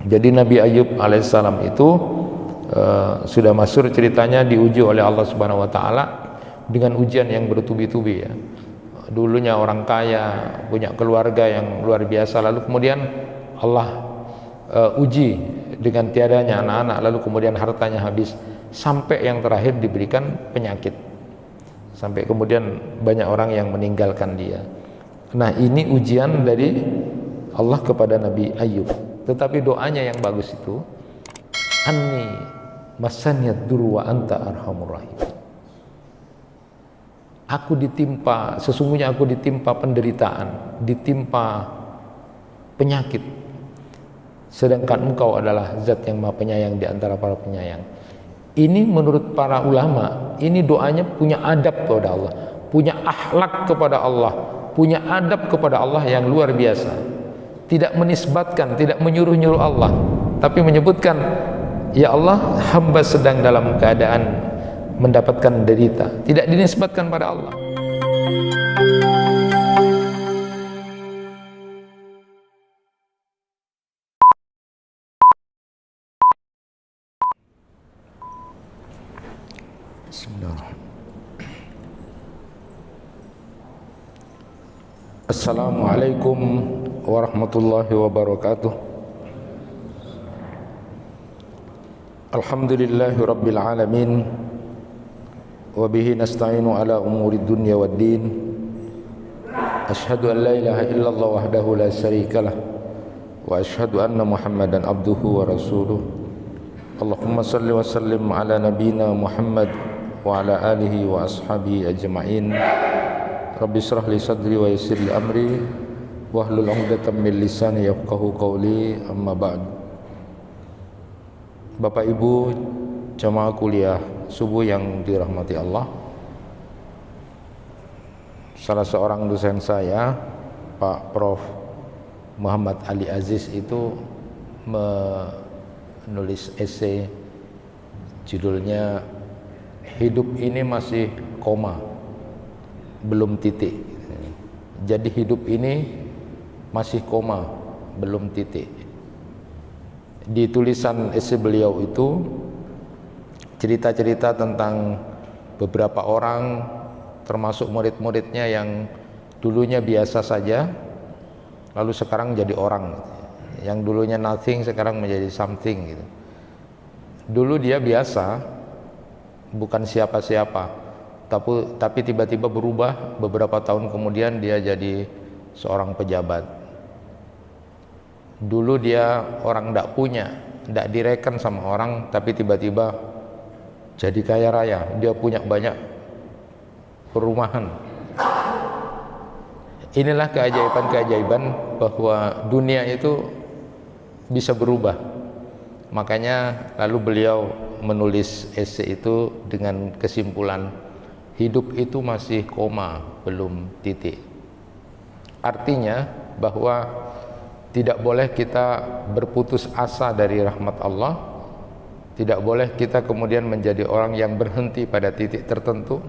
Jadi Nabi Ayub alaihissalam itu sudah masyhur ceritanya diuji oleh Allah Subhanahu wa taala dengan ujian yang bertubi-tubi ya. Dulunya orang kaya, punya keluarga yang luar biasa, lalu kemudian Allah uji dengan tiadanya anak-anak, lalu kemudian hartanya habis, sampai yang terakhir diberikan penyakit, sampai kemudian banyak orang yang meninggalkan dia. Nah, ini ujian dari Allah kepada Nabi Ayub. Tetapi doanya yang bagus itu, anni masaniyad dur wa anta arhamur rahim. Sesungguhnya aku ditimpa penderitaan, ditimpa penyakit, sedangkan engkau adalah zat yang maha penyayang di antara para penyayang. Ini menurut para ulama, ini doanya punya adab kepada Allah, punya akhlak kepada Allah, punya adab kepada Allah yang luar biasa. Tidak menisbatkan, tidak menyuruh-nyuruh Allah, tapi menyebutkan, ya Allah, hamba sedang dalam keadaan mendapatkan derita, tidak dinisbatkan pada Allah. Bismillahirrahmanirrahim. Assalamualaikum warahmatullahi wabarakatuh. Alhamdulillahi rabbil alamin, wa bihi nasta'inu ala umuri dunya waddin. Asyhadu an la ilaha illallah wahdahu la syarikalah, wa asyhadu anna Muhammadan abduhu wa rasuluh. Allahumma salli wa sallim ala nabiyyina Muhammad wa ala alihi wa ashabihi ajma'in. Rabbi shrah li sadri wa yassir li amri wahlul 'uqdatam min lisani yafqahu qawli, amma ba'd. Bapak Ibu jamaah kuliah subuh yang dirahmati Allah, salah seorang dosen saya, Pak Prof. Muhammad Ali Aziz, itu menulis esai judulnya Hidup ini masih koma, belum titik. Jadi hidup ini masih koma, belum titik. Di tulisan esai beliau itu cerita-cerita tentang beberapa orang, termasuk murid-muridnya yang dulunya biasa saja, lalu sekarang jadi orang. Yang dulunya nothing sekarang menjadi something gitu. Dulu dia biasa, bukan siapa-siapa, tapi tiba-tiba berubah. Beberapa tahun kemudian dia jadi seorang pejabat. Dulu dia orang tidak punya, tidak direken sama orang, tapi tiba-tiba jadi kaya raya. Dia punya banyak perumahan. Inilah keajaiban-keajaiban bahwa dunia itu bisa berubah. Makanya lalu beliau menulis esai itu dengan kesimpulan, hidup itu masih koma, belum titik. Artinya bahwa tidak boleh kita berputus asa dari rahmat Allah. Tidak boleh kita kemudian menjadi orang yang berhenti pada titik tertentu.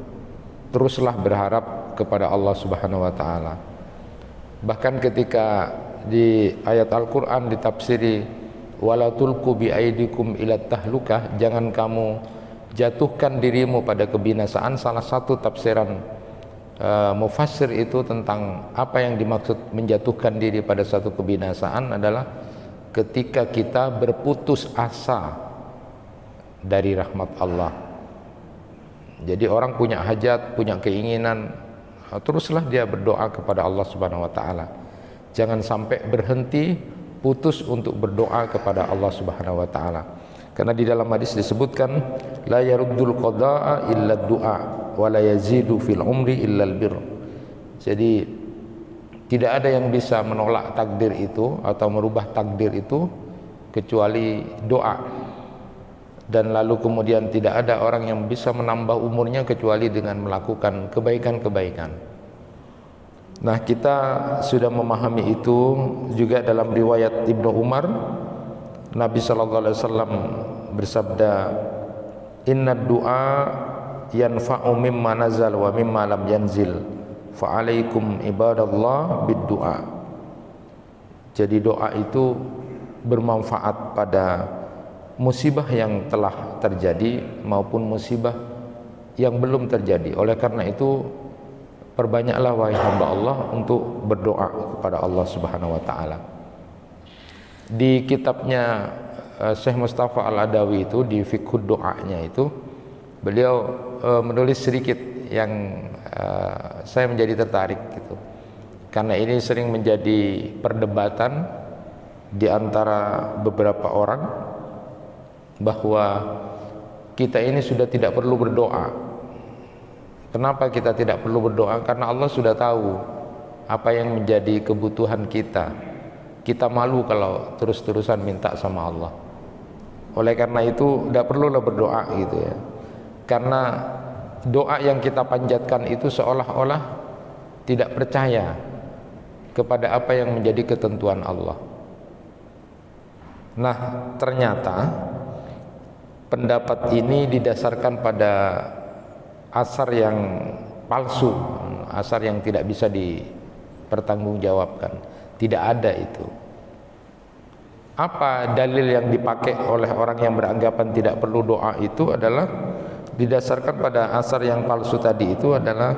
Teruslah berharap kepada Allah Subhanahu wa taala. Bahkan ketika di ayat Al-Qur'an ditafsiri wala tulqu bi aidikum ila tahlukah, jangan kamu jatuhkan dirimu pada kebinasaan. Salah satu tafsiran mufassir itu tentang apa yang dimaksud menjatuhkan diri pada satu kebinasaan adalah ketika kita berputus asa dari rahmat Allah. Jadi orang punya hajat, punya keinginan, teruslah dia berdoa kepada Allah Subhanahu wa taala. Jangan sampai berhenti, putus untuk berdoa kepada Allah Subhanahu wa taala. Karena di dalam hadis disebutkan la yaruddul qada'a illa du'a wa la yazidu fil umri illa al bir. Jadi tidak ada yang bisa menolak takdir itu atau merubah takdir itu kecuali doa. Dan lalu kemudian tidak ada orang yang bisa menambah umurnya kecuali dengan melakukan kebaikan-kebaikan. Nah, kita sudah memahami itu juga dalam riwayat Ibnu Umar. Nabi sallallahu alaihi wasallam bersabda, "Inna du'a yanfa'u mimma nazal wa mimma lam yanzil. Fa alaikum ibadallah bid du'a." Jadi doa itu bermanfaat pada musibah yang telah terjadi maupun musibah yang belum terjadi. Oleh karena itu, perbanyaklah wahai hamba Allah untuk berdoa kepada Allah Subhanahu wa taala. Di kitabnya Syekh Mustafa Al-Adawi itu, di Fiqhud Doanya itu, beliau menulis sedikit yang saya menjadi tertarik gitu. Karena ini sering menjadi perdebatan di antara beberapa orang bahwa kita ini sudah tidak perlu berdoa. Kenapa kita tidak perlu berdoa? Karena Allah sudah tahu apa yang menjadi kebutuhan kita. Kita malu kalau terus-terusan minta sama Allah. Oleh karena itu tidak perlulah berdoa gitu ya. Karena doa yang kita panjatkan itu seolah-olah tidak percaya kepada apa yang menjadi ketentuan Allah. Nah, ternyata pendapat ini didasarkan pada asar yang palsu, asar yang tidak bisa dipertanggungjawabkan. Tidak ada itu. Apa dalil yang dipakai oleh orang yang beranggapan tidak perlu doa itu adalah didasarkan pada asar yang palsu tadi. Itu adalah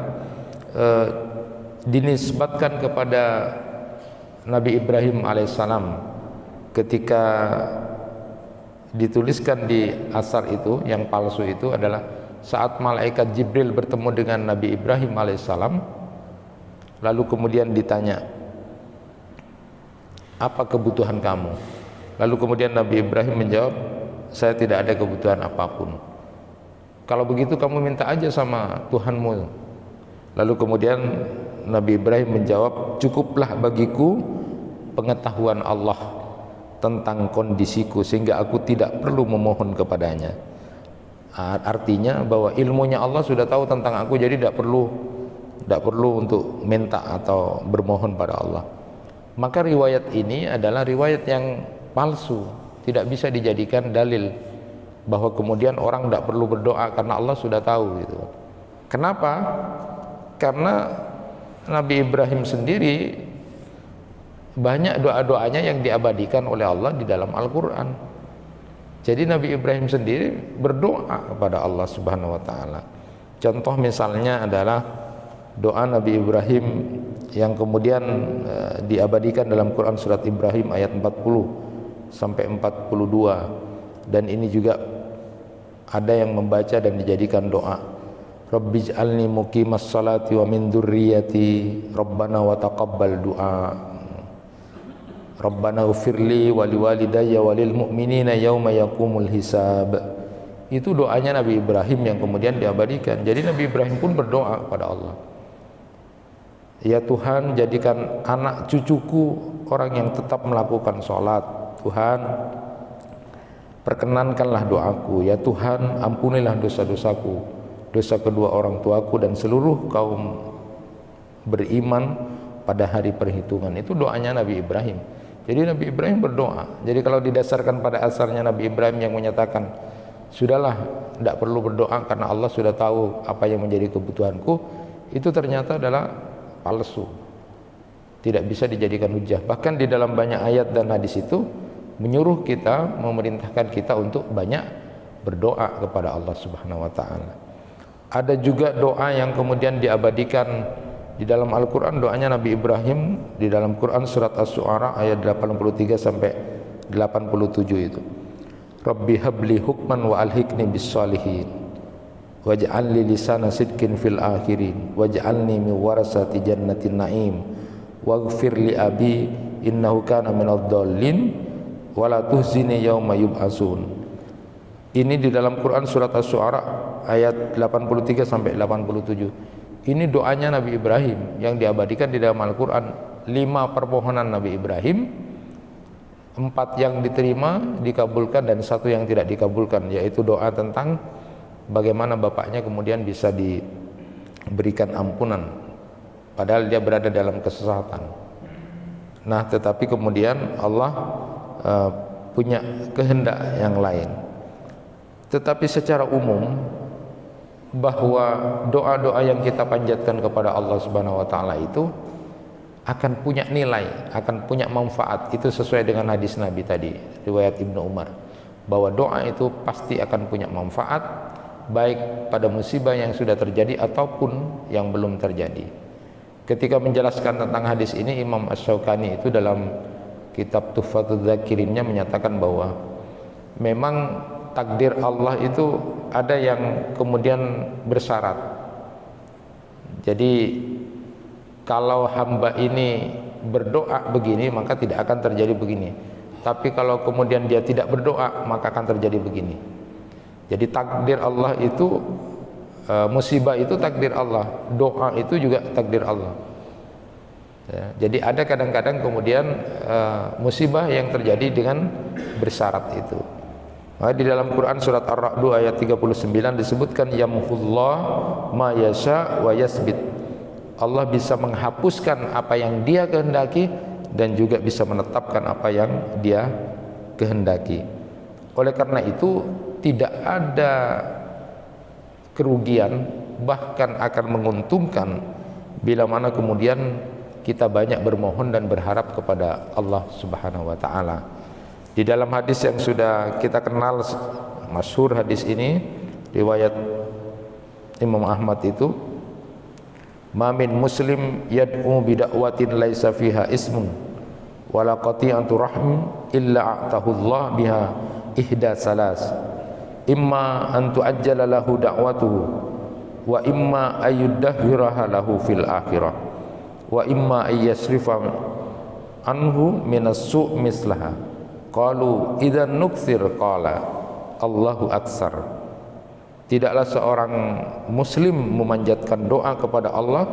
dinisbatkan kepada Nabi Ibrahim alaihissalam ketika dituliskan di asar itu yang palsu itu adalah saat malaikat Jibril bertemu dengan Nabi Ibrahim alaihissalam, lalu kemudian ditanya, apa kebutuhan kamu? Lalu kemudian Nabi Ibrahim menjawab, saya tidak ada kebutuhan apapun. Kalau begitu kamu minta aja sama Tuhanmu. Lalu kemudian Nabi Ibrahim menjawab, cukuplah bagiku pengetahuan Allah tentang kondisiku sehingga aku tidak perlu memohon kepadanya. Artinya bahwa ilmunya Allah sudah tahu tentang aku, jadi tidak perlu untuk minta atau bermohon pada Allah. Maka riwayat ini adalah riwayat yang palsu, tidak bisa dijadikan dalil bahwa kemudian orang tidak perlu berdoa karena Allah sudah tahu gitu. Kenapa? Karena Nabi Ibrahim sendiri banyak doa-doanya yang diabadikan oleh Allah di dalam Al-Quran. Jadi Nabi Ibrahim sendiri berdoa kepada Allah Subhanahu wa taala. Contoh misalnya adalah doa Nabi Ibrahim yang kemudian diabadikan dalam Quran surat Ibrahim ayat 40 sampai 42, dan ini juga ada yang membaca dan dijadikan doa. Rabbij'alni muqimas salati wa min dzurriyyati Rabbana wa taqabbal du'a. Rabbana ufirli wali walidayya walil mu'minina yauma yaqumul hisab. Itu doanya Nabi Ibrahim yang kemudian diabadikan. Jadi Nabi Ibrahim pun berdoa kepada Allah, ya Tuhan, jadikan anak cucuku orang yang tetap melakukan sholat. Tuhan, perkenankanlah doaku. Ya Tuhan, ampunilah dosa-dosaku, dosa kedua orang tuaku dan seluruh kaum beriman pada hari perhitungan. Itu doanya Nabi Ibrahim. Jadi Nabi Ibrahim berdoa. Jadi kalau didasarkan pada asarnya Nabi Ibrahim yang menyatakan sudahlah, tidak perlu berdoa karena Allah sudah tahu apa yang menjadi kebutuhanku, itu ternyata adalah palsu, tidak bisa dijadikan hujah. Bahkan di dalam banyak ayat dan hadis itu menyuruh kita, memerintahkan kita untuk banyak berdoa kepada Allah Subhanahu wa taala. Ada juga doa yang kemudian diabadikan di dalam Al-Quran, doanya Nabi Ibrahim di dalam Quran surat As-Su'ara ayat 83 sampai 87 itu. Rabbi habli hukman wa alhiqni bis salihin waj'alni lisana sidqin fil akhirin waj'alni min warasati jannatin na'im waghfir li abi innahu kana minadh dhallin wa la tuhzini yauma yub'atsun. Ini di dalam Quran surat As-Su'ara ayat 83 sampai 87. Ini doanya Nabi Ibrahim yang diabadikan di dalam Al-Quran. 5 permohonan Nabi Ibrahim, 4 yang diterima, dikabulkan, dan 1 yang tidak dikabulkan, yaitu doa tentang bagaimana bapaknya kemudian bisa diberikan ampunan padahal dia berada dalam kesesatan. Nah, tetapi kemudian Allah punya kehendak yang lain. Tetapi secara umum bahwa doa-doa yang kita panjatkan kepada Allah Subhanahu wa taala itu akan punya nilai, akan punya manfaat. Itu sesuai dengan hadis Nabi tadi, riwayat Ibnu Umar, bahwa doa itu pasti akan punya manfaat, baik pada musibah yang sudah terjadi ataupun yang belum terjadi. Ketika menjelaskan tentang hadis ini, Imam Asy-Syaukani itu dalam kitab Tuhfatul Dzakirinnya menyatakan bahwa memang takdir Allah itu ada yang kemudian bersyarat. Jadi kalau hamba ini berdoa begini, maka tidak akan terjadi begini. Tapi kalau kemudian dia tidak berdoa, maka akan terjadi begini. Jadi takdir Allah itu, musibah itu takdir Allah, doa itu juga takdir Allah. Ya, jadi ada kadang-kadang kemudian musibah yang terjadi dengan bersyarat itu. Nah, di dalam Quran surat Ar-Ra'd ayat 39 disebutkan yamhullah ma yasha wa yasbit. Allah bisa menghapuskan apa yang Dia kehendaki dan juga bisa menetapkan apa yang Dia kehendaki. Oleh karena itu tidak ada kerugian, bahkan akan menguntungkan bila mana kemudian kita banyak bermohon dan berharap kepada Allah Subhanahu wa taala. Di dalam hadis yang sudah kita kenal masyhur hadis ini, riwayat Imam Ahmad itu, ma min muslim yad'u bida'watin laisa fiha ismun wala qati'atu rahim illa a'tahu Allah biha ihda salas, imma an tu'ajjala lahu da'watuhu wa imma ayyudahhiraha lahu fil akhirah wa imma ayyasrifa anhu minas su' mislaha. Qalu idzan nukthir, qala Allahu aksar. Tidaklah seorang muslim memanjatkan doa kepada Allah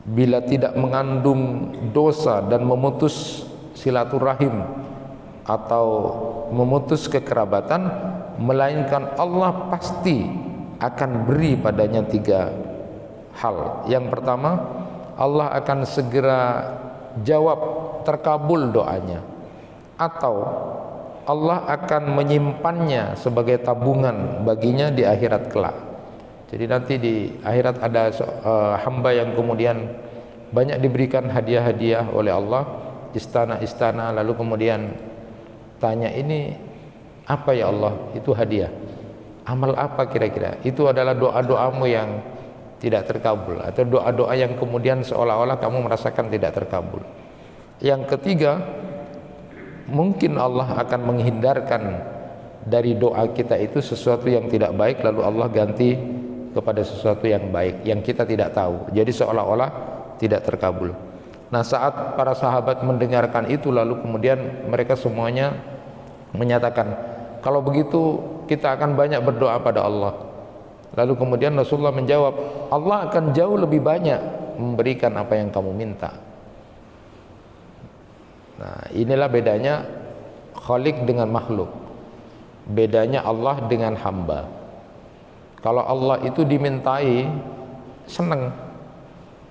bila tidak mengandung dosa dan memutus silaturahim atau memutus kekerabatan, melainkan Allah pasti akan beri padanya 3 hal. Yang pertama, Allah akan segera jawab, terkabul doanya, atau Allah akan menyimpannya sebagai tabungan baginya di akhirat kelak. Jadi nanti di akhirat ada hamba yang kemudian banyak diberikan hadiah-hadiah oleh Allah, istana-istana, lalu kemudian tanya, ini apa ya Allah? Itu hadiah. Amal apa kira-kira? Itu adalah doa-doamu yang tidak terkabul, atau doa-doa yang kemudian seolah-olah kamu merasakan tidak terkabul. Yang ketiga, mungkin Allah akan menghindarkan dari doa kita itu sesuatu yang tidak baik, lalu Allah ganti kepada sesuatu yang baik yang kita tidak tahu. Jadi seolah-olah tidak terkabul. Nah, saat para sahabat mendengarkan itu, lalu kemudian mereka semuanya menyatakan, kalau begitu kita akan banyak berdoa pada Allah. Lalu kemudian Rasulullah menjawab, Allah akan jauh lebih banyak memberikan apa yang kamu minta. Nah, inilah bedanya Khaliq dengan makhluk, bedanya Allah dengan hamba. Kalau Allah itu dimintai, senang,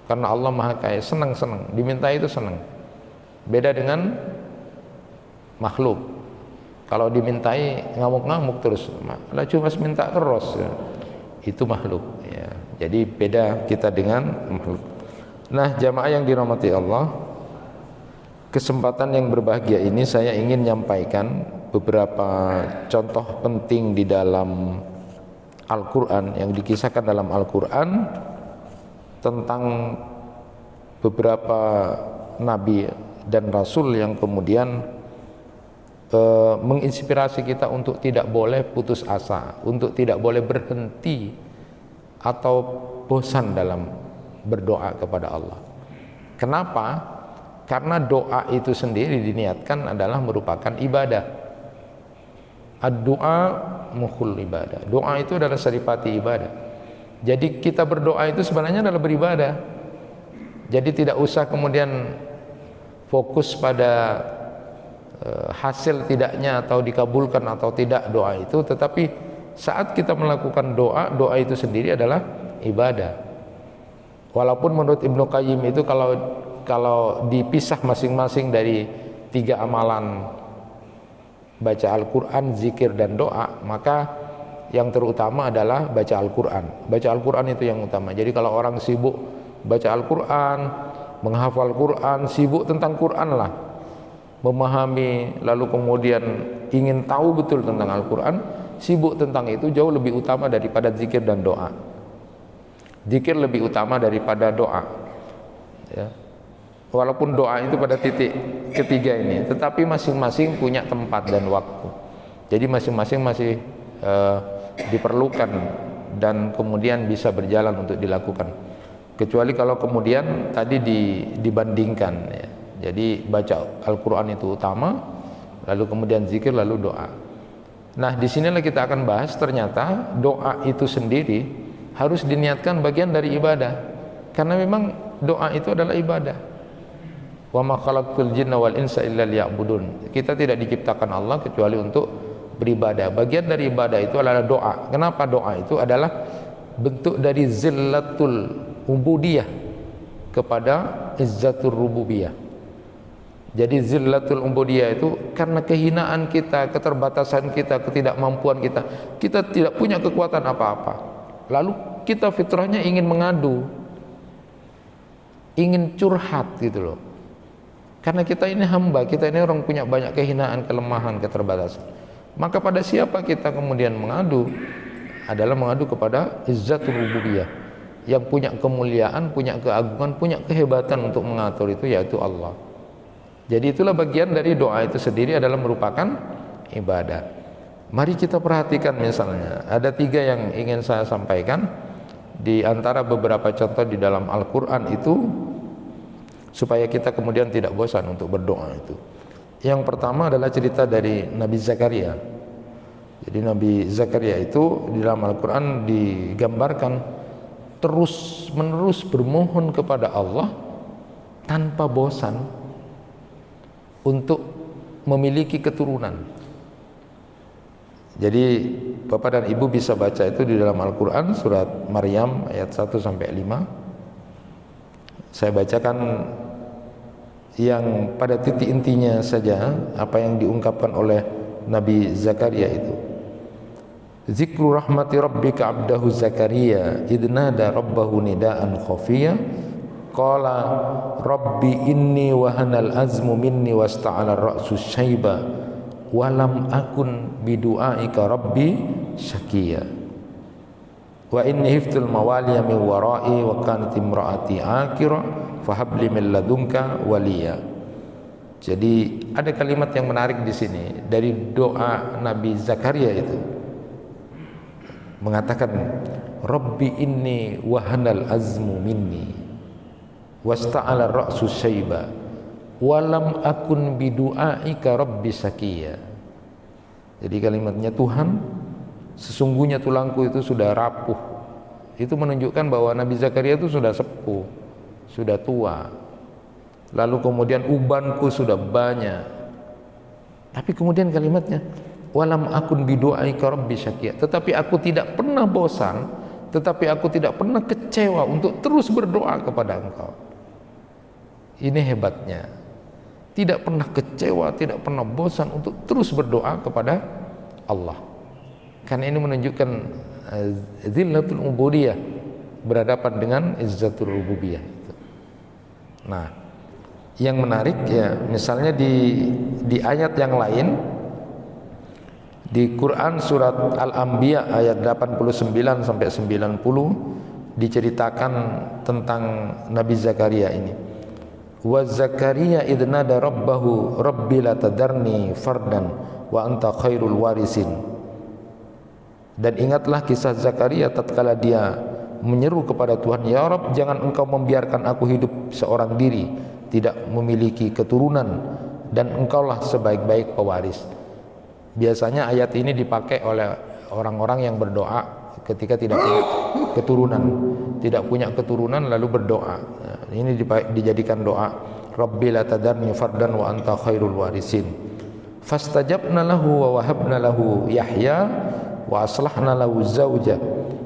karena Allah maha kaya, senang-senang, dimintai itu senang. Beda dengan makhluk, kalau dimintai ngamuk-ngamuk terus, malah cuma minta terus, ya. Itu makhluk, ya. Jadi beda kita dengan makhluk. Nah, jamaah yang dirahmati Allah, kesempatan yang berbahagia ini saya ingin menyampaikan beberapa contoh penting di dalam Al-Quran, yang dikisahkan dalam Al-Quran tentang beberapa nabi dan rasul yang kemudian menginspirasi kita untuk tidak boleh putus asa, untuk tidak boleh berhenti atau bosan dalam berdoa kepada Allah. Kenapa? Karena doa itu sendiri diniatkan adalah merupakan ibadah. Ad-du'a mukhul ibadah. Doa itu adalah saripati ibadah. Jadi kita berdoa itu sebenarnya adalah beribadah. Jadi tidak usah kemudian fokus pada hasil tidaknya atau dikabulkan atau tidak doa itu, tetapi saat kita melakukan doa, doa itu sendiri adalah ibadah. Walaupun menurut Ibnu Qayyim itu kalau dipisah masing-masing dari 3 amalan, baca Al-Quran, zikir dan doa, maka yang terutama adalah baca Al-Quran. Baca Al-Quran itu yang utama. Jadi kalau orang sibuk baca Al-Quran, menghafal Quran, sibuk tentang Quran lah, memahami, lalu kemudian ingin tahu betul tentang Al-Quran, sibuk tentang itu jauh lebih utama daripada zikir dan doa. Zikir lebih utama daripada doa, ya. Walaupun doa itu pada titik ketiga ini, tetapi masing-masing punya tempat dan waktu. Jadi masing-masing masih diperlukan dan kemudian bisa berjalan untuk dilakukan. Kecuali kalau kemudian tadi dibandingkan, ya. Jadi baca Al-Quran itu utama, lalu kemudian zikir, lalu doa. Nah, disinilah kita akan bahas ternyata doa itu sendiri harus diniatkan bagian dari ibadah, karena memang doa itu adalah ibadah. Wa ma khalaqtul jinna wal insa illa liya'budun. Kita tidak diciptakan Allah kecuali untuk beribadah. Bagian dari ibadah itu adalah doa. Kenapa doa itu adalah bentuk dari zillatul ubudiyah kepada izzatur rububiyah. Jadi zillatul ubudiyah itu karena kehinaan kita, keterbatasan kita, ketidakmampuan kita, kita tidak punya kekuatan apa-apa. Lalu kita fitrahnya ingin mengadu, ingin curhat gitu loh. Karena kita ini hamba, kita ini orang punya banyak kehinaan, kelemahan, keterbatasan. Maka pada siapa kita kemudian mengadu? Adalah mengadu kepada izzatul rububiyah, yang punya kemuliaan, punya keagungan, punya kehebatan untuk mengatur itu, yaitu Allah. Jadi itulah bagian dari doa itu sendiri adalah merupakan ibadah. Mari kita perhatikan misalnya, ada 3 yang ingin saya sampaikan di antara beberapa contoh di dalam Al-Quran itu, supaya kita kemudian tidak bosan untuk berdoa itu. Yang pertama adalah cerita dari Nabi Zakaria. Jadi Nabi Zakaria itu di dalam Al-Quran digambarkan terus menerus bermohon kepada Allah tanpa bosan untuk memiliki keturunan. Jadi Bapak dan Ibu bisa baca itu di dalam Al-Quran surat Maryam ayat 1 sampai 5. Saya bacakan yang pada titik intinya saja apa yang diungkapkan oleh Nabi Zakaria itu. Zikru rahmati rabbika abdahu Zakaria idnada rabbahu nidaan khafiyya qala rabbi inni wahanal azmu minni wasta'ala ra'su syaiba walam akun bidu'aika rabbi syakiya wa inni hiftul mawaliya min warai wa kanat imraati akira fahabli min ladunka waliya. Jadi ada kalimat yang menarik di sini dari doa Nabi Zakaria itu, mengatakan rabbi inni wahanal azmu minni wasta'ala ra'su syaiba walam akun bidu'aika rabbi syakiya. Jadi kalimatnya, Tuhan, sesungguhnya tulangku itu sudah rapuh. Itu menunjukkan bahwa Nabi Zakaria itu sudah sepuh, sudah tua. Lalu kemudian ubanku sudah banyak. Tapi kemudian kalimatnya, walam akun bidu'aika rabbi syakiya. Tetapi aku tidak pernah bosan, tetapi aku tidak pernah kecewa untuk terus berdoa kepada Engkau. Ini hebatnya. Tidak pernah kecewa, tidak pernah bosan untuk terus berdoa kepada Allah. Karena ini menunjukkan zillatul ubudiyah berhadapan dengan izzatul rububiyah. Nah, yang menarik ya, misalnya di ayat yang lain di Quran surat Al-Anbiya ayat 89 sampai 90 diceritakan tentang Nabi Zakaria ini. Wa Zakaria idnada rabbahu rabbi la tadarni fardan wa anta khairul warisin. Dan ingatlah kisah Zakaria tatkala dia menyeru kepada Tuhan, ya Rabb, jangan engkau membiarkan aku hidup seorang diri, tidak memiliki keturunan, dan engkaulah sebaik-baik pewaris. Biasanya ayat ini dipakai oleh orang-orang yang berdoa ketika tidak punya keturunan, lalu berdoa. Nah, ini dijadikan doa, Rabbi la tadarni fardan wa anta khairul warisin. Fastajabna lahu wa wahabna lahu Yahya wa aslahna lahu zawja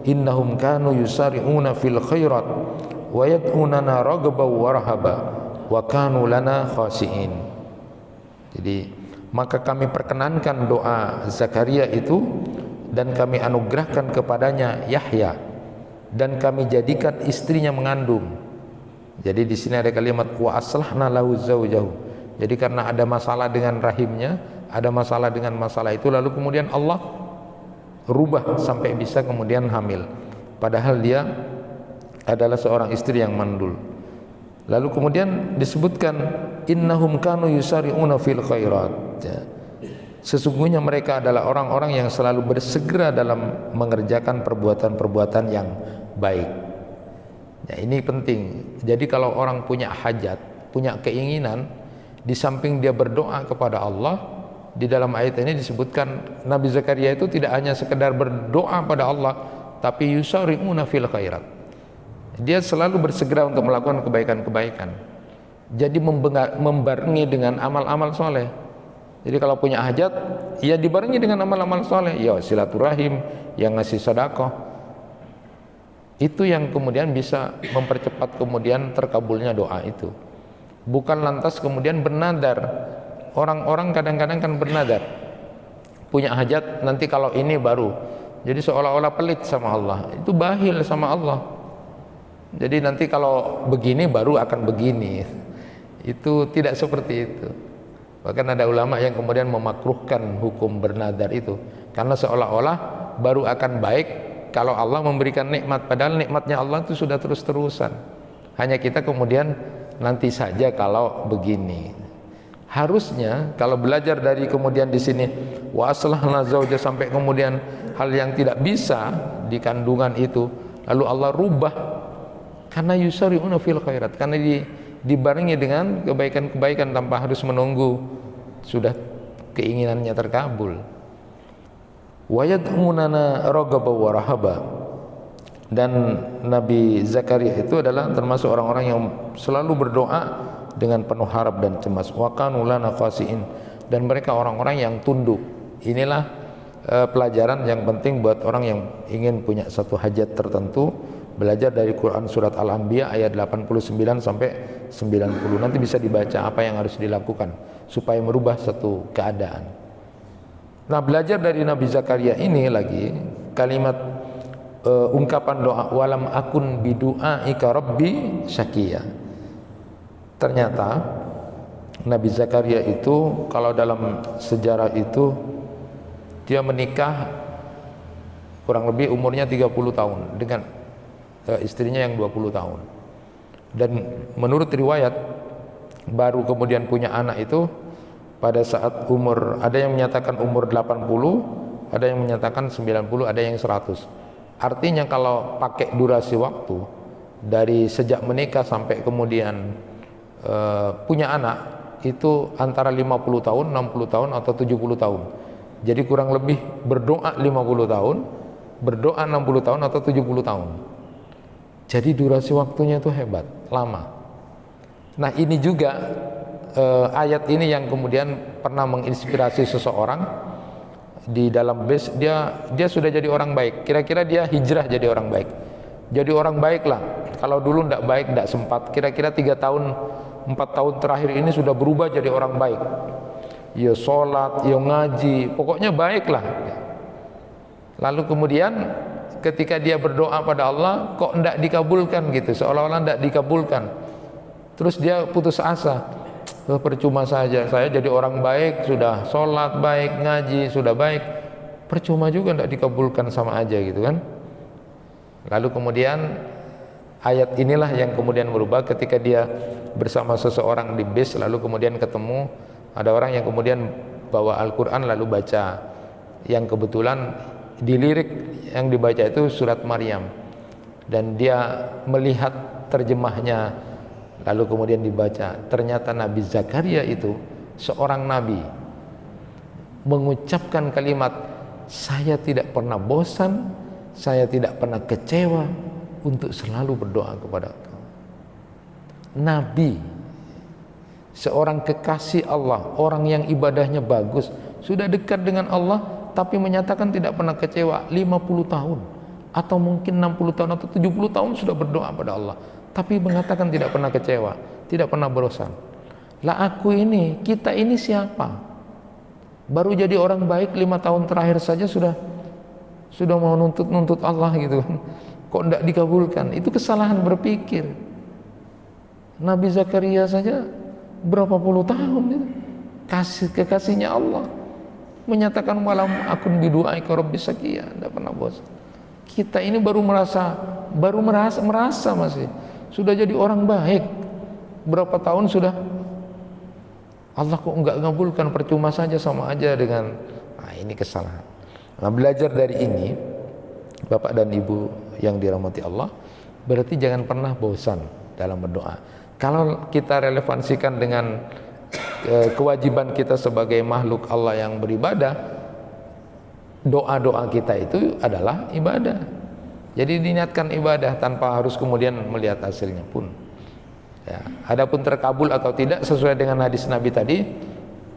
innahum kanu yusari'una fil khairat wa yad'unana raghaban wa rahaba wa kanu lana khasi'in. Jadi maka kami perkenankan doa Zakaria itu dan kami anugerahkan kepadanya Yahya dan kami jadikan istrinya mengandung. Jadi di sini ada kalimat wa aslahna lahu zaujahu. Jadi karena ada masalah dengan rahimnya, ada masalah dengan masalah itu, lalu kemudian Allah rubah sampai bisa kemudian hamil. Padahal dia adalah seorang istri yang mandul. Lalu kemudian disebutkan innahum kanu yusari'una fil khairat. Sesungguhnya mereka adalah orang-orang yang selalu bersegera dalam mengerjakan perbuatan-perbuatan yang baik. Ya, ini penting. Jadi kalau orang punya hajat, punya keinginan, di samping dia berdoa kepada Allah, di dalam ayat ini disebutkan Nabi Zakaria itu tidak hanya sekedar berdoa pada Allah, tapi yusari'una fil khairat. Dia selalu bersegera untuk melakukan kebaikan-kebaikan. Jadi membarengi dengan amal-amal soleh. Jadi kalau punya hajat, ya dibarengi dengan amal-amal soleh. Ya silaturahim, yang ngasih sedekah. Itu yang kemudian bisa mempercepat kemudian terkabulnya doa itu. Bukan lantas kemudian bernadar. Orang-orang kadang-kadang kan bernadar, punya hajat, nanti kalau ini baru. Jadi seolah-olah pelit sama Allah. Itu bakhil sama Allah. Jadi nanti kalau begini baru akan begini. Itu tidak seperti itu. Bahkan ada ulama yang kemudian memakruhkan hukum bernadar itu, karena seolah-olah baru akan baik kalau Allah memberikan nikmat, padahal nikmatnya Allah itu sudah terus-terusan. Hanya kita kemudian nanti saja kalau begini. Harusnya kalau belajar dari kemudian di sini wa aslahna zauja sampai kemudian hal yang tidak bisa di kandungan itu, lalu Allah rubah karena yusari'una fil khairat, karena dibarengi dengan kebaikan-kebaikan tanpa harus menunggu sudah keinginannya terkabul. Wa yad'unana raghaba wa rahaba. Dan Nabi Zakaria itu adalah termasuk orang-orang yang selalu berdoa dengan penuh harap dan cemas. Wa kanu lana khasiin, dan mereka orang-orang yang tunduk. Inilah pelajaran yang penting buat orang yang ingin punya satu hajat tertentu. Belajar dari Quran surat Al-Anbiya ayat 89 sampai 90. Nanti bisa dibaca apa yang harus dilakukan supaya merubah satu keadaan. Nah, belajar dari Nabi Zakaria ini lagi kalimat ungkapan doa walam akun bidu'aika rabbi syaqiya. Ternyata Nabi Zakaria itu kalau dalam sejarah itu dia menikah kurang lebih umurnya 30 tahun dengan istrinya yang 20 tahun. Dan menurut riwayat baru kemudian punya anak itu pada saat umur, ada yang menyatakan umur 80, ada yang menyatakan 90, ada yang 100. Artinya kalau pakai durasi waktu dari sejak menikah sampai kemudian punya anak itu antara 50 tahun, 60 tahun atau 70 tahun. Jadi kurang lebih berdoa 50 tahun, berdoa 60 tahun atau 70 tahun. Jadi durasi waktunya itu hebat, lama. Nah, ini juga ayat ini yang kemudian pernah menginspirasi seseorang di dalam base. Dia sudah jadi orang baik. Kira-kira dia hijrah jadi orang baik. Jadi orang baik lah. Kalau dulu tidak baik, tidak sempat. Kira-kira 3 tahun, 4 tahun terakhir ini sudah berubah jadi orang baik. Ya sholat, ya ngaji, pokoknya baik lah. Lalu kemudian ketika dia berdoa pada Allah kok tidak dikabulkan gitu, seolah-olah tidak dikabulkan. Terus dia putus asa, percuma saja, saya jadi orang baik, sudah sholat baik, ngaji sudah baik, percuma juga tidak dikabulkan, sama aja gitu kan. Lalu kemudian ayat inilah yang kemudian berubah ketika dia bersama seseorang di bis, lalu kemudian ketemu ada orang yang kemudian bawa Al-Quran lalu baca, yang kebetulan di lirik yang dibaca itu surat Maryam, dan dia melihat terjemahnya lalu kemudian dibaca. Ternyata Nabi Zakaria itu seorang nabi mengucapkan kalimat, saya tidak pernah bosan, saya tidak pernah kecewa untuk selalu berdoa kepada Engkau. Nabi, seorang kekasih Allah, orang yang ibadahnya bagus, sudah dekat dengan Allah, tapi menyatakan tidak pernah kecewa 50 tahun atau mungkin 60 tahun atau 70 tahun sudah berdoa pada Allah, tapi mengatakan tidak pernah kecewa, tidak pernah bosan. Lah aku ini, kita ini siapa? Baru jadi orang baik 5 tahun terakhir saja sudah mau nuntut Allah gitu kan. Kok tidak dikabulkan? Itu kesalahan berpikir. Nabi Zakaria saja berapa puluh tahun itu kekasihnya Allah menyatakan malam akun bidu'aika rabbi syaqiya, tidak pernah bosan. Kita ini baru merasa masih sudah jadi orang baik. Berapa tahun sudah Allah kok enggak ngabulkan, percuma saja, sama aja dengan ini kesalahan. Nah, belajar dari ini Bapak dan Ibu yang dirahmati Allah, berarti jangan pernah bosan dalam berdoa. Kalau kita relevansikan dengan kewajiban kita sebagai makhluk Allah yang beribadah, doa-doa kita itu adalah ibadah. Jadi diniatkan ibadah tanpa harus kemudian melihat hasilnya pun. Ya, adapun terkabul atau tidak sesuai dengan hadis Nabi tadi,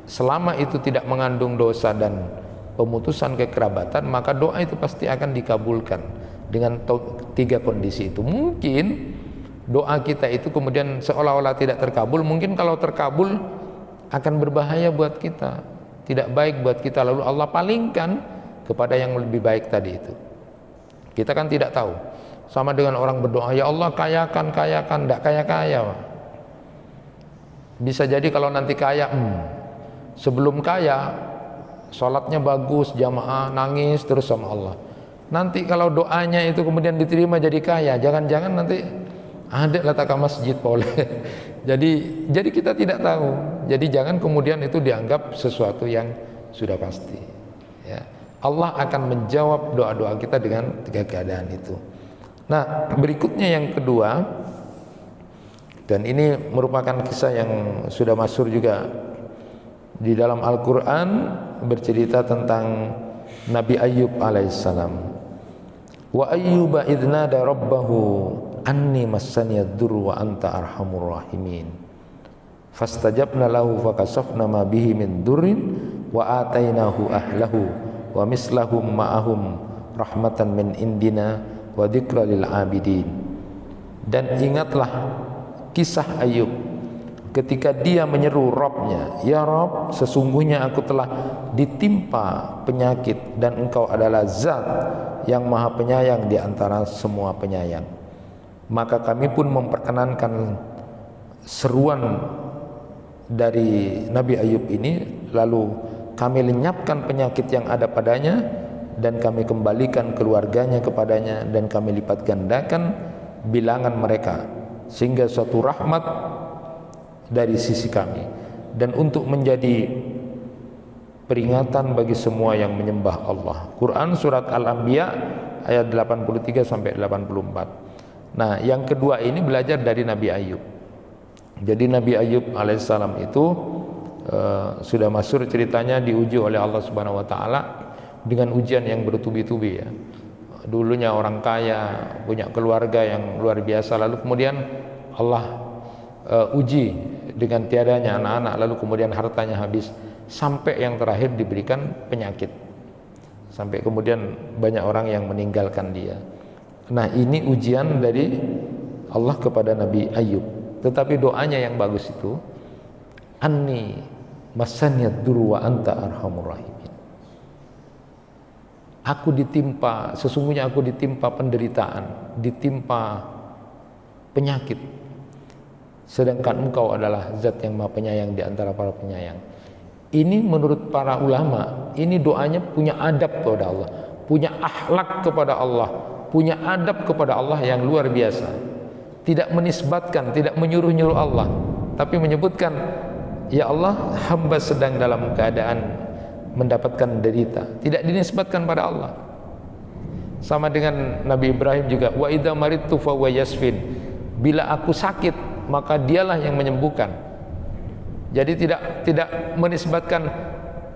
selama itu tidak mengandung dosa dan pemutusan kekerabatan, maka doa itu pasti akan dikabulkan dengan 3 kondisi itu. Mungkin doa kita itu kemudian seolah-olah tidak terkabul, mungkin kalau terkabul akan berbahaya buat kita, tidak baik buat kita, lalu Allah palingkan kepada yang lebih baik tadi itu. Kita kan tidak tahu. Sama dengan orang berdoa, ya Allah kayakan, tidak kaya-kaya. Bisa jadi kalau nanti kaya, sebelum kaya sholatnya bagus, jamaah, nangis terus sama Allah. Nanti kalau doanya itu kemudian diterima jadi kaya, jangan-jangan nanti ada letak masjid boleh. Jadi kita tidak tahu. Jadi jangan kemudian itu dianggap sesuatu yang sudah pasti. Ya. Allah akan menjawab doa-doa kita dengan 3 keadaan itu. Nah, berikutnya yang kedua, dan ini merupakan kisah yang sudah masyhur juga di dalam Al-Quran, bercerita tentang Nabi Ayyub alaihissalam. Wa ayyuba idnada rabbahu anni massaniyad dur wa anta arhamur rahimin fastajabna lahu fakashafna ma bihi min durrin wa atainahu ahlahu wa mislahum ma'ahum rahmatan min indina wa dzikra lil abidin. Dan ingatlah kisah Ayub ketika dia menyeru Rabbnya, ya Rabb, sesungguhnya aku telah ditimpa penyakit dan engkau adalah zat yang maha penyayang di antara semua penyayang. Maka kami pun memperkenankan seruan dari Nabi Ayub ini, lalu kami lenyapkan penyakit yang ada padanya dan kami kembalikan keluarganya kepadanya dan kami lipat gandakan bilangan mereka sehingga suatu rahmat dari sisi kami dan untuk menjadi peringatan bagi semua yang menyembah Allah. Quran surat Al-Anbiya ayat 83 sampai 84. Nah, yang kedua ini belajar dari Nabi Ayub. Jadi Nabi Ayub alaihissalam itu sudah masyhur ceritanya diuji oleh Allah Subhanahu wa taala dengan ujian yang bertubi-tubi ya. Dulunya orang kaya, punya keluarga yang luar biasa, lalu kemudian Allah uji dengan tiadanya anak-anak, lalu kemudian hartanya habis, sampai yang terakhir diberikan penyakit, sampai kemudian banyak orang yang meninggalkan dia. Nah, ini ujian dari Allah kepada Nabi Ayub. Tetapi doanya yang bagus itu, anni massaniyad dur wa anta arhamur rahimin. Sesungguhnya aku ditimpa penderitaan, ditimpa penyakit, sedangkan engkau adalah zat yang maha penyayang di antara para penyayang. Ini menurut para ulama, ini doanya punya adab kepada Allah, punya akhlak kepada Allah, punya adab kepada Allah yang luar biasa. Tidak menisbatkan, tidak menyuruh-nyuruh Allah, tapi menyebutkan, ya Allah, hamba sedang dalam keadaan mendapatkan derita, tidak dinisbatkan pada Allah. Sama dengan Nabi Ibrahim juga, wa idza maridtu fa huwa yasfin, bila aku sakit maka dialah yang menyembuhkan. Jadi tidak menisbatkan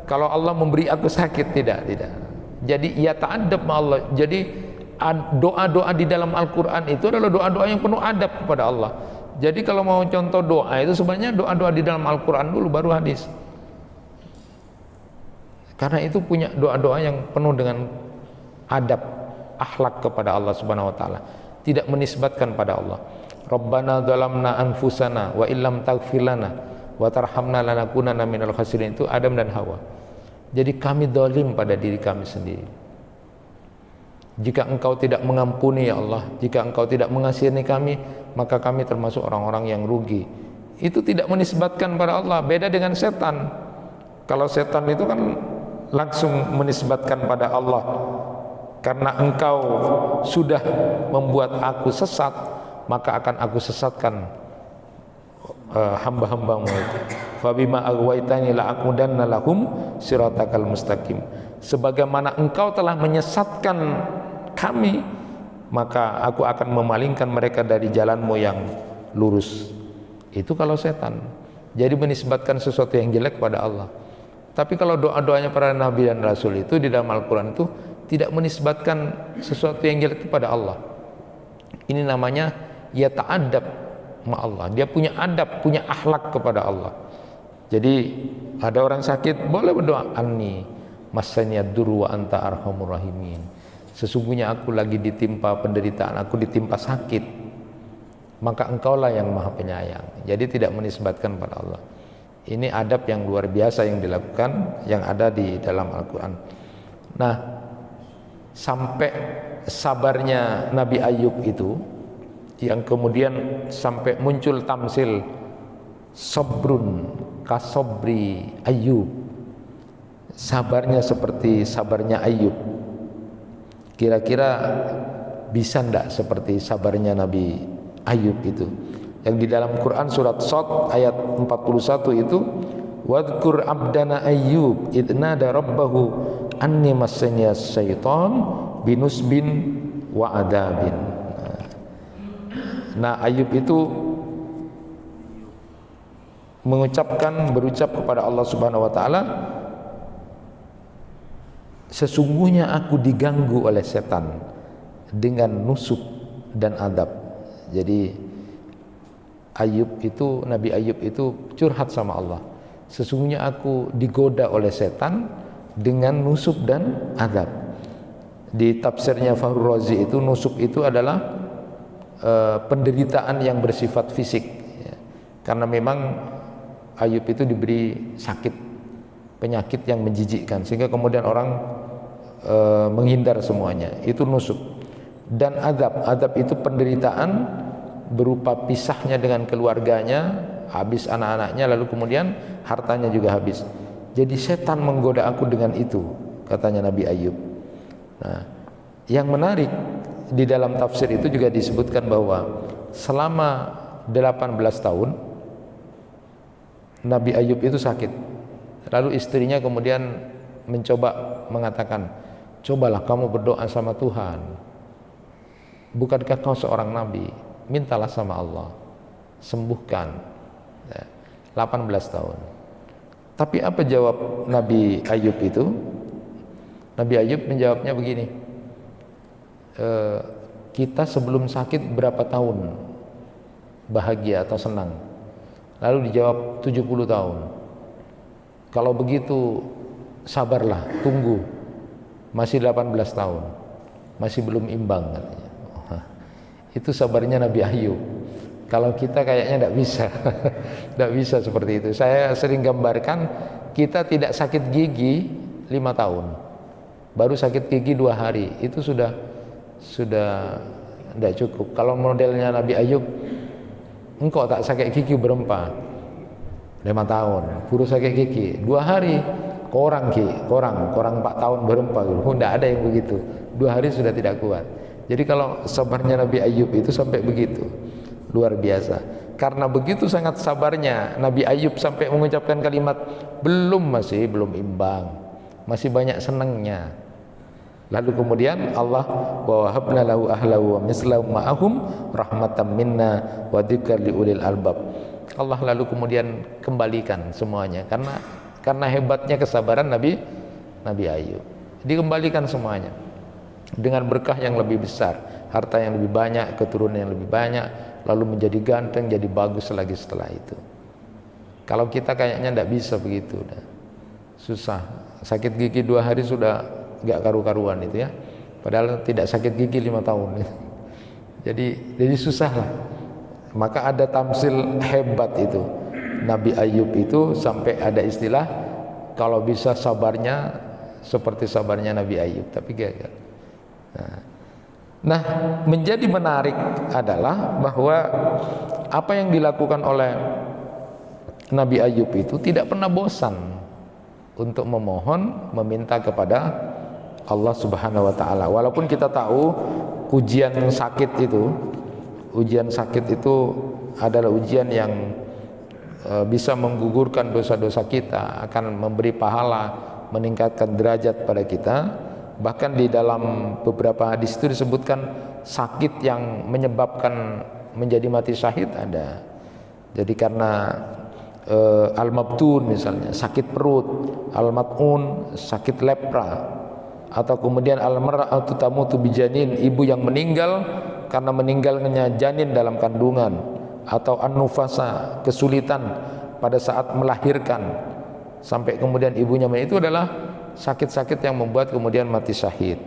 kalau Allah memberi aku sakit, tidak. Jadi ia ta'adab sama Allah. Jadi doa-doa di dalam Al-Quran itu adalah doa-doa yang penuh adab kepada Allah. Jadi kalau mau contoh doa itu sebenarnya doa-doa di dalam Al-Quran dulu baru hadis. Karena itu punya doa-doa yang penuh dengan adab, akhlak kepada Allah Subhanahu wa taala, tidak menisbatkan pada Allah. Rabbana dzalamna anfusana wa illam taghfir lana wa tarhamna lanakunanna minal khasirin, itu Adam dan Hawa. Jadi kami zalim pada diri kami sendiri. Jika engkau tidak mengampuni ya Allah, jika engkau tidak mengasihani kami, maka kami termasuk orang-orang yang rugi. Itu tidak menisbatkan pada Allah. Beda dengan setan. Kalau setan itu kan langsung menisbatkan pada Allah. Karena engkau sudah membuat aku sesat, maka akan aku sesatkan hamba-hambamu itu. Fabima aghwaytani la'aqudanna lahum siratakal mustaqim. Sebagaimana engkau telah menyesatkan kami, maka aku akan memalingkan mereka dari jalanmu yang lurus. Itu kalau setan. Jadi menisbatkan sesuatu yang jelek pada Allah. Tapi kalau doa-doanya para nabi dan rasul itu di dalam Al-Quran itu tidak menisbatkan sesuatu yang jelek kepada Allah. Ini namanya ya ta'adab ma Allah. Dia punya adab, punya akhlak kepada Allah. Jadi ada orang sakit boleh berdoa, anni masaniyad dur wa anta arhamur rahimin. Sesungguhnya aku lagi ditimpa penderitaan, aku ditimpa sakit, maka engkaulah yang maha penyayang. Jadi tidak menisbatkan pada Allah. Ini adab yang luar biasa yang dilakukan, yang ada di dalam Al-Quran. Nah, sampai sabarnya Nabi Ayub itu, yang kemudian sampai muncul tamsil sabrun kasobri Ayub, sabarnya seperti sabarnya Ayub. Kira-kira bisa ndak seperti sabarnya Nabi Ayub itu? Yang di dalam Quran surat Shad ayat 41 itu, wadhkur abdana Ayyub idnada rabbahu anni massaniya syaitan binusbin wa adabin. Nah, Ayub itu berucap kepada Allah Subhanahu wa taala, sesungguhnya aku diganggu oleh setan dengan nusuk dan adab. Jadi Ayub itu, Nabi Ayub itu curhat sama Allah. Sesungguhnya aku digoda oleh setan dengan nusuk dan adab. Di tafsirnya Fakhrul Razi itu, nusuk itu adalah penderitaan yang bersifat fisik, ya. Karena memang Ayub itu diberi sakit, penyakit yang menjijikkan, sehingga kemudian orang menghindar semuanya. Itu nusuk. Dan adab itu penderitaan berupa pisahnya dengan keluarganya, habis anak-anaknya, lalu kemudian hartanya juga habis. Jadi setan menggoda aku dengan itu, katanya Nabi Ayub. Nah, yang menarik di dalam tafsir itu juga disebutkan bahwa selama 18 tahun Nabi Ayub itu sakit. Lalu istrinya kemudian mencoba mengatakan, cobalah kamu berdoa sama Tuhan. Bukankah kau seorang nabi? Mintalah sama Allah, sembuhkan. 18 tahun. Tapi apa jawab Nabi Ayub itu? Nabi Ayub menjawabnya begini, kita sebelum sakit berapa tahun bahagia atau senang? Lalu dijawab 70 tahun. Kalau begitu sabarlah, tunggu, masih 18 tahun, masih belum imbang, katanya. Itu sabarnya Nabi Ayub. Kalau kita kayaknya tidak bisa, tidak bisa seperti itu. Saya sering gambarkan, kita tidak sakit gigi 5 tahun, baru sakit gigi 2 hari, itu sudah tidak cukup. Kalau modelnya Nabi Ayub, engkau tak sakit gigi berapa? 5 tahun, baru sakit gigi 2 hari. Korang 4 tahun berapa? Tidak ada yang begitu. 2 hari sudah tidak kuat. Jadi kalau sabarnya Nabi Ayub itu sampai begitu, luar biasa. Karena begitu sangat sabarnya Nabi Ayub sampai mengucapkan kalimat masih belum imbang, masih banyak senangnya. Lalu kemudian Allah wa wahabna lahu ahlahu wa mislahu ma'ahum rahmatan minna wa dzikra liulil albab. Allah lalu kemudian kembalikan semuanya karena hebatnya kesabaran Nabi Ayub. Dikembalikan semuanya dengan berkah yang lebih besar, harta yang lebih banyak, keturunan yang lebih banyak, lalu menjadi ganteng, jadi bagus lagi setelah itu. Kalau kita kayaknya tidak bisa begitu, susah. Sakit gigi 2 hari sudah gak karu-karuan itu ya, padahal tidak sakit gigi 5 tahun. Jadi susah lah. Maka ada tamsil hebat itu. Nabi Ayub itu sampai ada istilah, kalau bisa sabarnya seperti sabarnya Nabi Ayub, tapi gagal. Nah, menjadi menarik adalah bahwa apa yang dilakukan oleh Nabi Ayub itu tidak pernah bosan untuk memohon, meminta kepada Allah Subhanahu wa taala. Walaupun kita tahu ujian sakit itu adalah ujian yang bisa menggugurkan dosa-dosa kita, akan memberi pahala, meningkatkan derajat pada kita. Bahkan di dalam beberapa hadis itu disebutkan sakit yang menyebabkan menjadi mati syahid ada. Jadi karena al-mabtun misalnya sakit perut, al-mat'un sakit lepra, atau kemudian al-mar'atu tamutu bijanin, ibu yang meninggal karena meninggalnya janin dalam kandungan, atau an-nufasa kesulitan pada saat melahirkan sampai kemudian ibunya meninggal. Itu adalah sakit-sakit yang membuat kemudian mati syahid.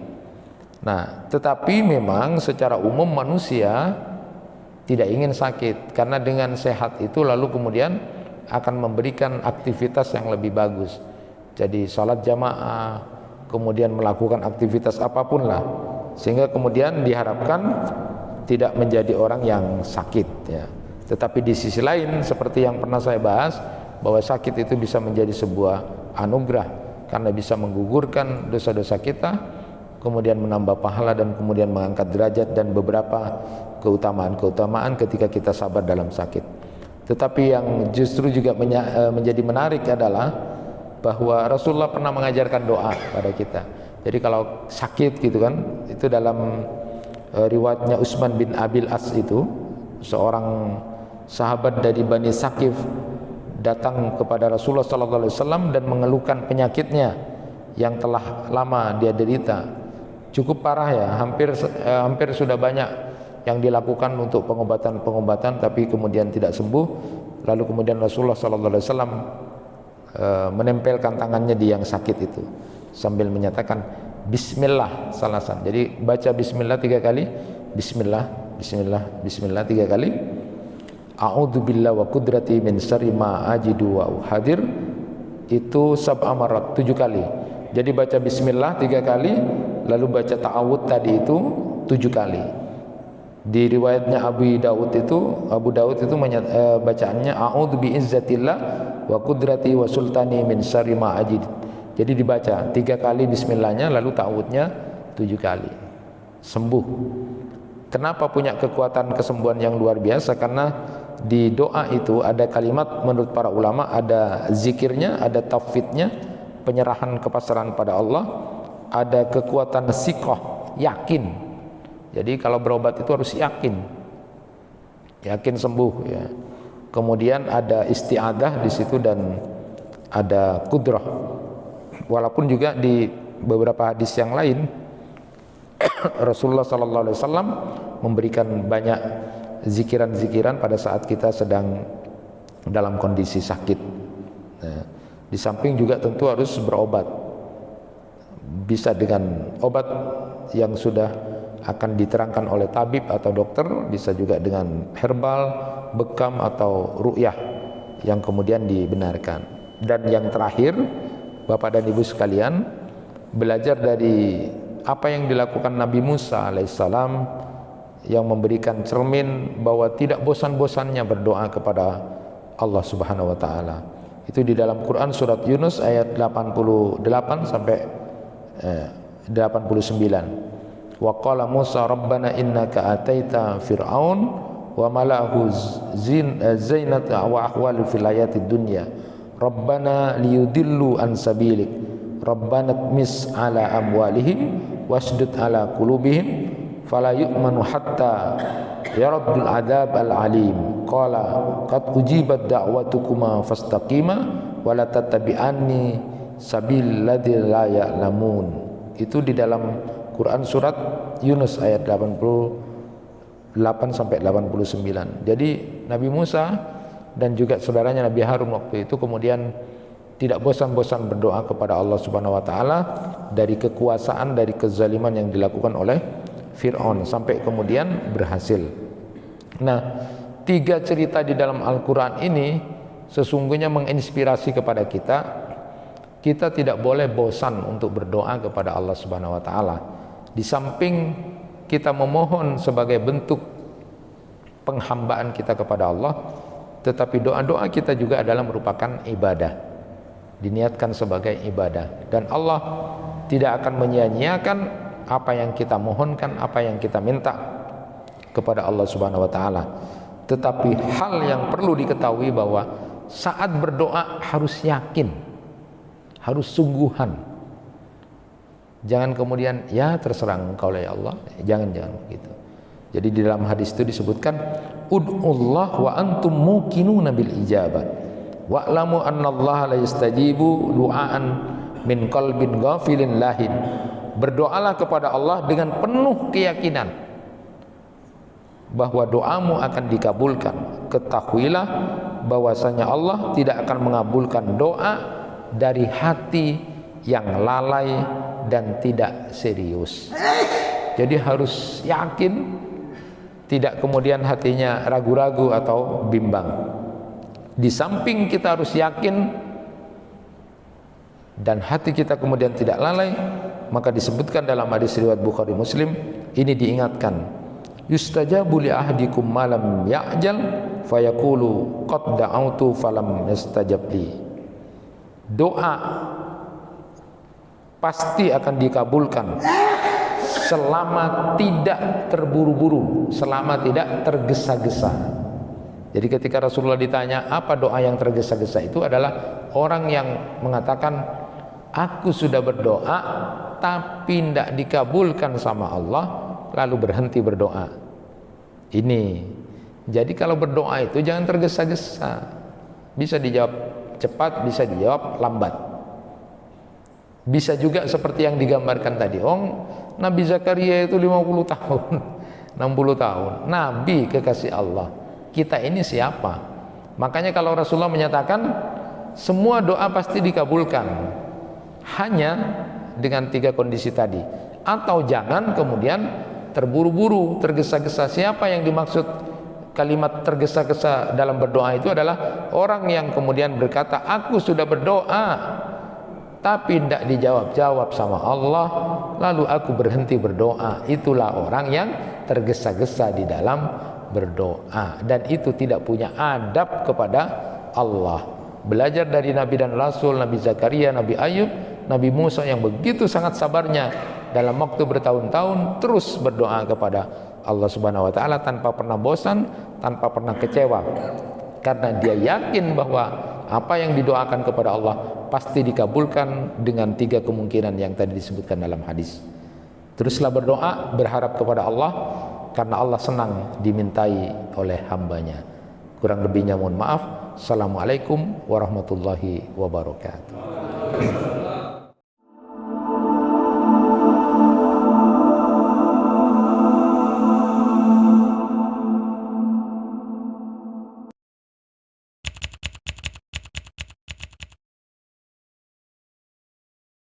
Nah, tetapi memang secara umum manusia tidak ingin sakit, karena dengan sehat itu lalu kemudian akan memberikan aktivitas yang lebih bagus. Jadi salat jamaah, kemudian melakukan aktivitas apapun lah, sehingga kemudian diharapkan tidak menjadi orang yang sakit ya. Tetapi di sisi lain seperti yang pernah saya bahas, bahwa sakit itu bisa menjadi sebuah anugerah karena bisa menggugurkan dosa-dosa kita, kemudian menambah pahala dan kemudian mengangkat derajat dan beberapa keutamaan-keutamaan ketika kita sabar dalam sakit. Tetapi yang justru juga menjadi menarik adalah bahwa Rasulullah pernah mengajarkan doa pada kita. Jadi kalau sakit gitu kan, itu dalam riwayatnya Utsman bin Abil As, itu seorang sahabat dari Bani Saqif datang kepada Rasulullah SAW dan mengeluhkan penyakitnya yang telah lama dia derita, cukup parah ya, hampir sudah banyak yang dilakukan untuk pengobatan tapi kemudian tidak sembuh. Lalu kemudian Rasulullah SAW menempelkan tangannya di yang sakit itu sambil menyatakan Bismillah salasan. Jadi baca Bismillah 3 kali, Bismillah, Bismillah, Bismillah 3 kali. A'udzubillah wa qudrati min syarri ma ajidu wa uhadir, itu sab'a marat 7 kali. Jadi baca Bismillah 3 kali, lalu baca ta'awud tadi itu 7 kali. Di riwayatnya Abu Daud itu bacaannya a'udzu bi izzatillah wa qudrati wa sultani min syarri ma ajid. Jadi dibaca 3 kali bismillahnya, lalu ta'awudnya 7 kali. Sembuh. Kenapa punya kekuatan kesembuhan yang luar biasa? Karena di doa itu ada kalimat, menurut para ulama ada zikirnya, ada tauhidnya, penyerahan kepasrahan pada Allah, ada kekuatan siqah, yakin. Jadi kalau berobat itu harus yakin sembuh ya. Kemudian ada isti'adah di situ dan ada kudrah. Walaupun juga di beberapa hadis yang lain Rasulullah SAW memberikan banyak zikiran-zikiran pada saat kita sedang dalam kondisi sakit. Nah, di samping juga tentu harus berobat, bisa dengan obat yang sudah akan diterangkan oleh tabib atau dokter, bisa juga dengan herbal, bekam atau ru'yah yang kemudian dibenarkan. Dan yang terakhir, Bapak dan Ibu sekalian, belajar dari apa yang dilakukan Nabi Musa alaihissalam yang memberikan cermin bahwa tidak bosan-bosannya berdoa kepada Allah Subhanahu wa taala. Itu di dalam Quran surat Yunus ayat 88 sampai 89. Wa qala Musa rabbana innaka ataita fir'aun wa mala'ahu zinata wa ahwal fil hayatid dunya rabbana liyudillu an sabilik rabbana tmis ala amwalihim wasdud ala qulubihim fala yu'manu hatta yaraddul adzab al-alim qala qad ujibat da'watukuma fastaqima wa la tattabi'anni sabil ladzi la ya'lamun. Itu di dalam Quran surat Yunus ayat 88 sampai 89. Jadi Nabi Musa dan juga saudaranya Nabi Harun waktu itu kemudian tidak bosan-bosan berdoa kepada Allah Subhanahu wa taala dari kekuasaan, dari kezaliman yang dilakukan oleh Fir'aun sampai kemudian berhasil. Nah, 3 cerita di dalam Al-Quran ini sesungguhnya menginspirasi kepada kita. Kita tidak boleh bosan untuk berdoa kepada Allah Subhanahu wa taala. Di samping kita memohon sebagai bentuk penghambaan kita kepada Allah, tetapi doa-doa kita juga adalah merupakan ibadah, diniatkan sebagai ibadah, dan Allah tidak akan menyia-nyiakan apa yang kita mohonkan, apa yang kita minta kepada Allah Subhanahu wa taala. Tetapi hal yang perlu diketahui bahwa saat berdoa harus yakin, harus sungguhan. Jangan kemudian ya terserah engkau ya Allah, jangan begitu. Jadi di dalam hadis itu disebutkan ud'ullah wa antum muqinuna bil ijabah wa'lamu annallaha la yastajibu du'aan min qalbin ghafilin lahin. Berdoalah kepada Allah dengan penuh keyakinan bahwa doamu akan dikabulkan. Ketahuilah bahwasanya Allah tidak akan mengabulkan doa dari hati yang lalai dan tidak serius. Jadi harus yakin, tidak kemudian hatinya ragu-ragu atau bimbang. Di samping kita harus yakin dan hati kita kemudian tidak lalai, maka disebutkan dalam hadis riwayat Bukhari Muslim, ini diingatkan, yustajabu li ahdikum malam ya'jal fayaqulu qad da'autu falam yastajab li. Doa pasti akan dikabulkan selama tidak terburu-buru, selama tidak tergesa-gesa. Jadi ketika Rasulullah ditanya apa doa yang tergesa-gesa, itu adalah orang yang mengatakan aku sudah berdoa tapi tidak dikabulkan sama Allah lalu berhenti berdoa. Ini jadi kalau berdoa itu jangan tergesa-gesa, bisa dijawab cepat, bisa dijawab lambat. Bisa juga seperti yang digambarkan tadi, Nabi Zakaria itu 50 tahun 60 tahun Nabi kekasih Allah. Kita ini siapa? Makanya kalau Rasulullah menyatakan semua doa pasti dikabulkan, hanya dengan 3 kondisi tadi. Atau jangan kemudian terburu-buru, tergesa-gesa. Siapa yang dimaksud kalimat tergesa-gesa dalam berdoa itu adalah orang yang kemudian berkata aku sudah berdoa tapi tidak dijawab-jawab sama Allah, lalu aku berhenti berdoa. Itulah orang yang tergesa-gesa di dalam berdoa, dan itu tidak punya adab kepada Allah. Belajar dari Nabi dan Rasul, Nabi Zakaria, Nabi Ayub, Nabi Musa yang begitu sangat sabarnya dalam waktu bertahun-tahun terus berdoa kepada Allah Subhanahu wa taala tanpa pernah bosan, tanpa pernah kecewa, karena dia yakin bahwa apa yang didoakan kepada Allah pasti dikabulkan dengan 3 kemungkinan yang tadi disebutkan dalam hadis. Teruslah berdoa, berharap kepada Allah, karena Allah senang dimintai oleh hambanya. Kurang lebihnya mohon maaf. Assalamualaikum warahmatullahi wabarakatuh.